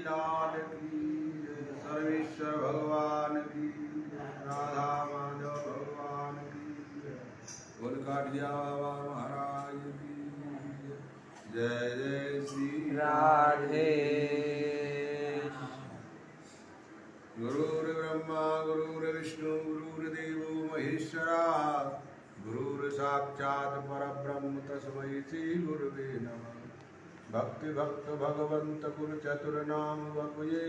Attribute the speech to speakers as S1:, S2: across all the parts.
S1: लाल की जय, सर्वेश्वर भगवान की जय, राधा माधव भगवान की जय, गोलकाटिया बाबा महाराज की जय। जय जय श्री
S2: राधे।
S1: गुरुर्ब्रह्मा गुरुर्विष्णु गुरुर्देवो महेश्वरा, गुरुर्साक्षात् परब्रह्म तस्मै श्री गुरुवे नमः। भक्ति भक्त भगवंत गुरु चतुर नाम बपुए,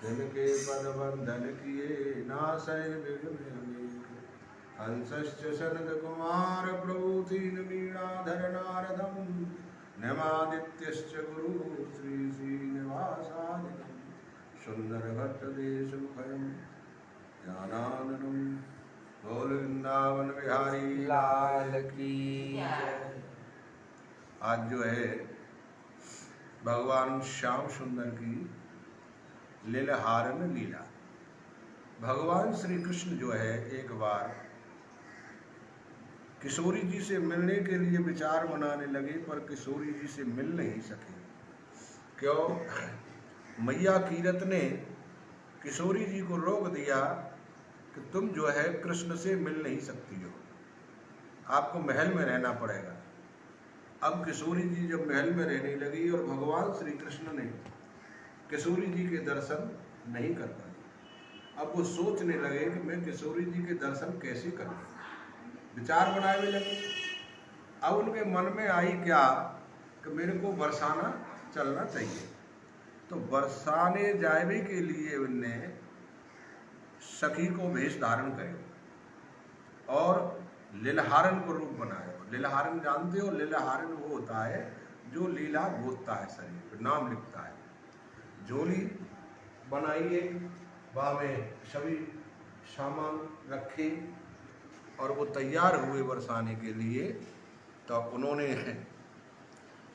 S1: जिनके पद बंधन किए नासै विघ्न अनेक। हंसश्च सनत कुमार प्रभु दीन वीणाधर नारदम, नमादित्यश्च गुरु श्री श्रीनिवासादिकम्। सुंदर भट्ट देश मुखयम् ज्ञानाननम, बोल वृंदावन बिहारी
S2: लाल की जय।
S1: आज जो है भगवान श्याम सुंदर की लीलाहारन लीला। भगवान श्री कृष्ण जो है एक बार किशोरी जी से मिलने के लिए विचार बनाने लगे, पर किशोरी जी से मिल नहीं सके। क्यों? मैया कीरत ने किशोरी जी को रोक दिया कि तुम जो है कृष्ण से मिल नहीं सकती हो, आपको महल में रहना पड़ेगा। अब किशोरी जी जब महल में रहने लगी और भगवान श्री कृष्ण ने किशोरी जी के दर्शन नहीं कर पाए, अब वो सोचने लगे कि मैं किशोरी जी के दर्शन कैसे करूं, विचार बनाने लगे। अब उनके मन में आई क्या कि मेरे को बरसाना चलना चाहिए। तो बरसाने जाने के लिए उनने सखी को वेश धारण करे और लीलाहारन को रूप बनाया। लीलाहारन जानते हो? लीलाहारन वो होता है जो लीला गोदता है, शरीर पर नाम लिखता है। झोली बनाइए, वहाँ में सभी सामान रखे और वो तैयार हुए बरसाने के लिए। तो उन्होंने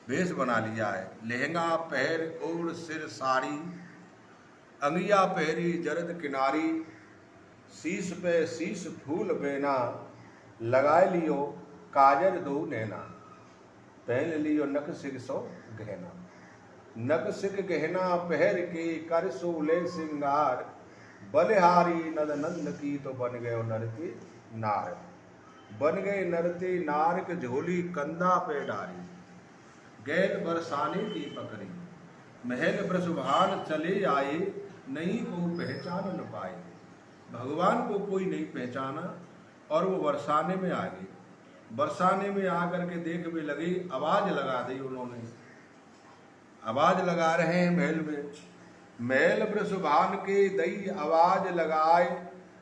S1: वेश बना लिया है। लहंगा पहर ओढ़ सिर साड़ी, अंगिया पहरी जरद किनारी, शीश पे शीश फूल बेना, लगाए लियो काजर दो नैना, पहन लियो नक सिर सो गहना। नक सिर गहना पहर के कर सोले सिंगार, बलिहारी नद नंद की तो बन गए नरती नार। बन गए नरती नार के झोली कंधा पे डारी, गैल बरसाने की पकड़ी, महल ब्रसभान चले आए, नहीं को पहचान न पाए। भगवान को कोई नहीं पहचाना और वो बरसाने में आ गए। बरसाने में आकर के देखने लगे, आवाज लगा दी उन्होंने। आवाज लगा रहे हैं महल में, महल ब्रसभान के दई आवाज लगाए,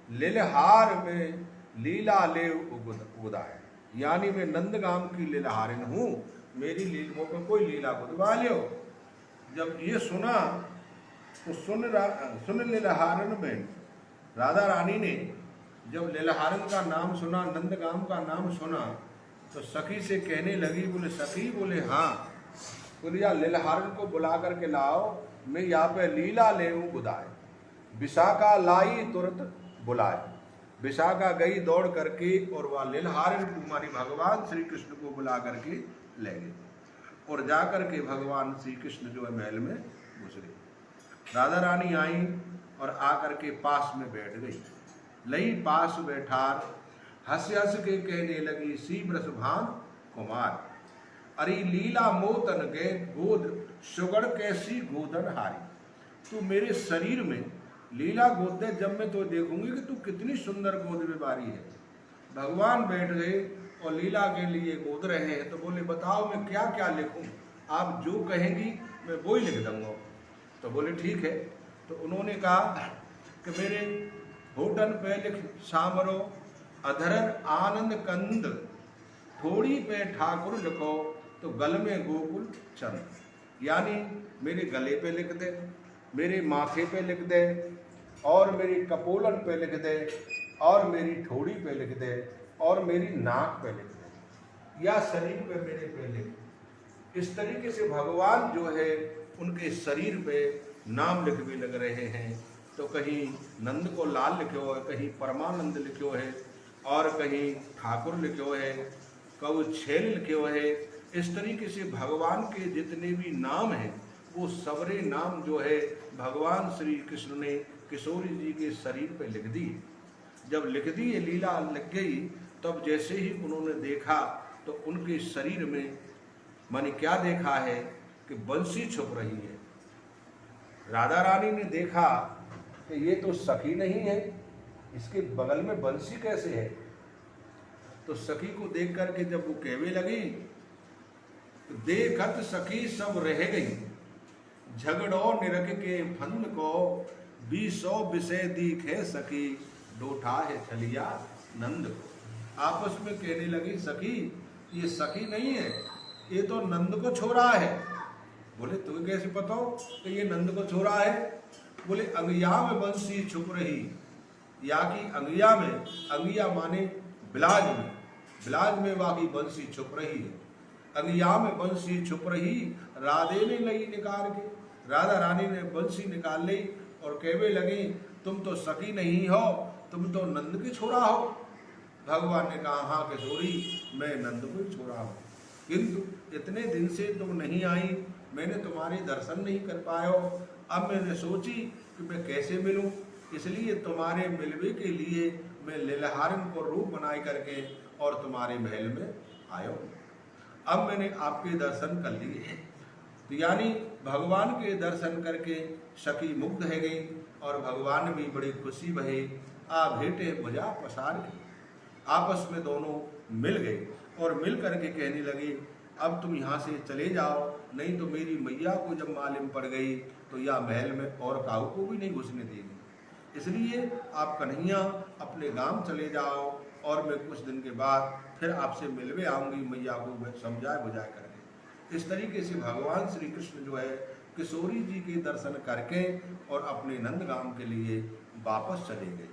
S1: लीलहार में लीला ले उदाए। यानी मैं नंदगाम की लीलाहारिन हूँ, मेरी लीलों पर कोई लीला गुदवा लो। जब ये सुना तो सुन लीलाहारन में राधा रानी ने जब लीलाहारन का नाम सुना, नंदगाम का नाम सुना, तो सखी से कहने लगी, बोले सखी, बोले हाँ, बोले या लीलाहारन को बुला करके लाओ, मैं यहाँ पे लीला ले बुदाए। विशाखा लाई तुरंत बुलाए। विशाखा गई दौड़ करके और वह लीलाहारन कुमारी भगवान श्री कृष्ण को बुला करके ले गए और जाकर के भगवान श्री कृष्ण जो है महल में घुस गए। राधा रानी आई और आकर के पास में बैठ गई। लई पास बैठार, हंस हंस के कहने लगी, सी ब्रसभान कुमार, अरे लीला मोतन गए गोद, सुगड़ कैसी गोदन हारी। तू मेरे शरीर में लीला गोद दे, जब मैं तो देखूंगी कि तू कितनी सुंदर गोद में बारी है। भगवान बैठ गए और लीला के लिए गोद रहे हैं। तो बोले बताओ मैं क्या क्या लिखूं, आप जो कहेंगी मैं वो ही लिख दूंगा। तो बोले ठीक है। तो उन्होंने कहा कि मेरे होठन पे लिख सामरो, अधरन आनंद कंद, थोड़ी पे ठाकुर लिखो, तो गल में गोकुल चंद। यानी मेरे गले पे लिख दे, मेरे माथे पे लिख दे, और मेरी कपोलन पे लिख दे, और मेरी ठोड़ी पे लिख दे, और मेरी नाक पे लिख दे, या शरीर पे मेरे पे लिख। इस तरीके से भगवान जो है उनके शरीर पे नाम लिखने लग रहे हैं। तो कहीं नंद को लाल लिखो है, कहीं परमानंद लिखो है, और कहीं ठाकुर लिखो है, कभी छेल लिखो है। इस तरीके से भगवान के जितने भी नाम हैं वो सबरे नाम जो है भगवान श्री कृष्ण ने किशोरी जी के शरीर पे लिख दी। जब लिख दी ये लीला लग गई, तब जैसे ही उन्होंने देखा तो उनके शरीर में माने क्या देखा है कि बंसी छुप रही है। राधा रानी ने देखा कि ये तो सखी नहीं है, इसके बगल में बंसी कैसे है। तो सखी को देख करके जब वो कहने लगी तो देखत सखी सब रह गई, झगड़ो निरख के फंद को, 20 विषय दीखे सखी, डोठा है छलिया नंद को। आपस में कहने लगी सखी ये सखी नहीं है, ये तो नंद को छोड़ा है। बोले तुम्हें कैसे पता हो कि ये नंद को छोड़ा है। बोले अंगिया में बंसी छुप रही, या कि अंगिया में, अंगिया माने बिलाज में, बिलाज में वाकी बंसी छुप रही है। अंगिया में बंसी छुप रही, राधे ने लई निकाल के, राधा रानी ने बंसी निकाल ली और कहने लगी तुम तो सखी नहीं हो, तुम तो नंद के छोड़ा हो। भगवान ने कहा हाँ किशोरी मैं नंद को ही छोड़ा हूँ, किंतु इतने दिन से तुम नहीं आई, मैंने तुम्हारे दर्शन नहीं कर पाया। अब मैंने सोची कि मैं कैसे मिलूं, इसलिए तुम्हारे मिलवे के लिए मैं लीलहारन को रूप बनाए करके और तुम्हारे महल में आया हूं। अब मैंने आपके दर्शन कर लिए। तो यानी भगवान के दर्शन करके सखी मुग्ध है गई और भगवान भी बड़ी खुशी भई, आ भेटे भुजा पसार के। आपस में दोनों मिल गए और मिल करके कहने लगे अब तुम यहाँ से चले जाओ, नहीं तो मेरी मैया को जब मालूम पड़ गई तो यह महल में और काहू को भी नहीं घुसने देगी। इसलिए आप कन्हैया अपने गांव चले जाओ और मैं कुछ दिन के बाद फिर आपसे मिलवे आऊंगी, मैया को समझाए बुझाए करके। इस तरीके से भगवान श्री कृष्ण जो है किशोरी जी के दर्शन करके और अपने नंदगाम के लिए वापस चले गए।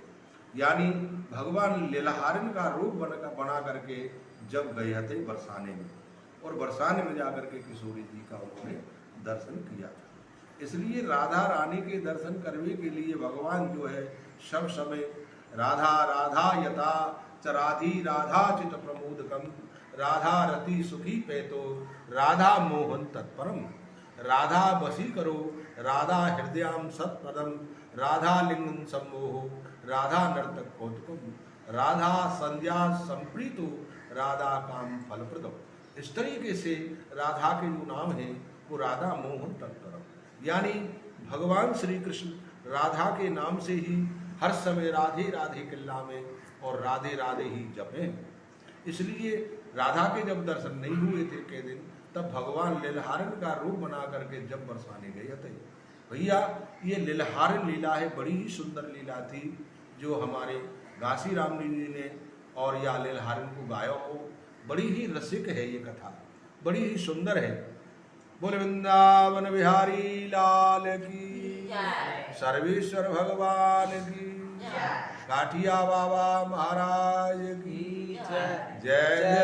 S1: यानी भगवान लीलाहारन का रूप बना करके जब गए थे बरसाने में, और बरसाने में जाकर के किशोरी जी का उन्होंने दर्शन किया था। इसलिए राधा रानी के दर्शन करने के लिए भगवान जो है सब समय राधा राधा यथा चराधि राधा चित प्रमोदकम, राधा रति सुखी पैतो, राधा मोहन तत्परम, राधा बसी करो, राधा हृदयाम सत्पदम, राधा लिंगम सम्मोहो, राधा नर्तक कौतुकम, राधा संध्या संप्रीतो, राधा काम फलप्रदम। इस तरीके से राधा के जो नाम है वो राधा मोहन तत्परम, यानी भगवान श्री कृष्ण राधा के नाम से ही हर समय राधे राधे किल्ला में और राधे राधे ही जपे। इसलिए राधा के जब दर्शन नहीं हुए थे के दिन, तब भगवान लीलहारन का रूप बना करके जब बरसाने गए थे। भैया ये लीलहारन लीला है, बड़ी ही सुंदर लीला थी जो हमारे घासी राम जी ने और या लीलहारन को गाया हो। बड़ी ही रसिक है ये कथा, बड़ी ही सुंदर है। बोल वृंदावन बिहारी लाल की, सर्वेश्वर भगवान की, काठिया बाबा महाराज की जय जय।